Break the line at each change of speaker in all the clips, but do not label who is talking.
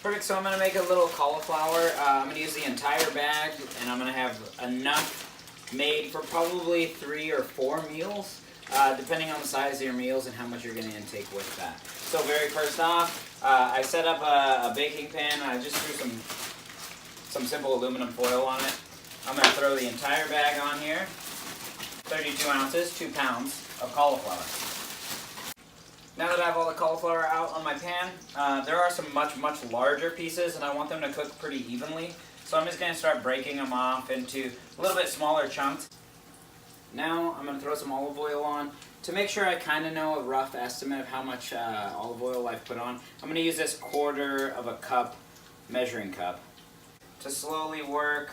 Perfect, so I'm going to make a little cauliflower. I'm going to use the entire bag, and I'm going to have enough made for probably 3 or 4 meals, depending on the size of your meals and how much you're going to intake with that. So very first off, I set up a baking pan. I just threw some simple aluminum foil on it. I'm going to throw the entire bag on here. 32 ounces, 2 pounds of cauliflower. Now that I have all the cauliflower out on my pan, there are some much larger pieces, and I want them to cook pretty evenly. So I'm just going to start breaking them off into a little bit smaller chunks. Now I'm going to throw some olive oil on. To make sure I kind of know a rough estimate of how much olive oil I've put on, I'm going to use this 1/4 of a cup measuring cup to slowly work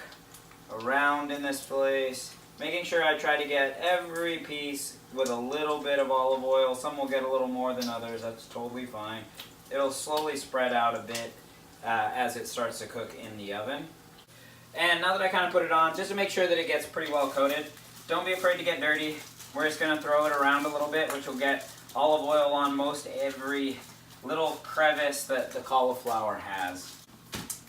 around in this place, making sure I try to get every piece with a little bit of olive oil. Some will get a little more than others, that's totally fine. It'll slowly spread out a bit as it starts to cook in the oven. And now that I kind of put it on, just to make sure that it gets pretty well coated, don't be afraid to get dirty. We're just going to throw it around a little bit, which will get olive oil on most every little crevice that the cauliflower has.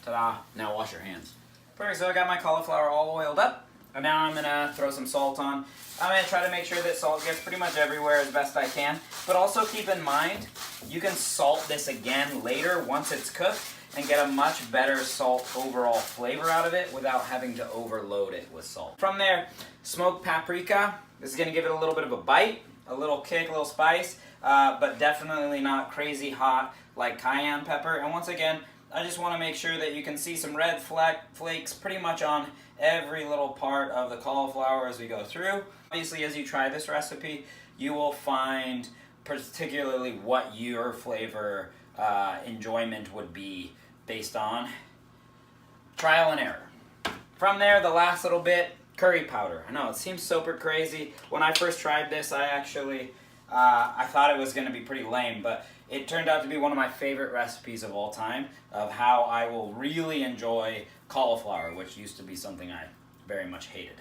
Ta-da! Now wash your hands. Perfect, so I got my cauliflower all oiled up. And now I'm going to throw some salt on. I'm going to try to make sure that salt gets pretty much everywhere as best I can. But also keep in mind, you can salt this again later once it's cooked and get a much better salt overall flavor out of it without having to overload it with salt. From there, smoked paprika. This is going to give it a little bit of a bite, a little kick, a little spice, but definitely not crazy hot like cayenne pepper. And once again, I just want to make sure that you can see some red flakes pretty much on every little part of the cauliflower as we go through. Obviously, as you try this recipe, you will find particularly what your flavor enjoyment would be based on trial and error. From there, the last little bit, curry powder. I know, it seems super crazy. When I first tried this, I thought it was going to be pretty lame, but it turned out to be one of my favorite recipes of all time of how I will really enjoy cauliflower, which used to be something I very much hated.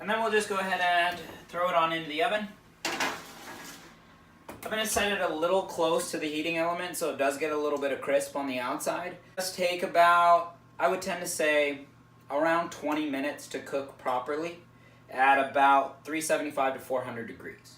And then we'll just go ahead and throw it on into the oven. I'm going to set it a little close to the heating element so it does get a little bit of crisp on the outside. Just take about, I would tend to say, around 20 minutes to cook properly at about 375 to 400 degrees.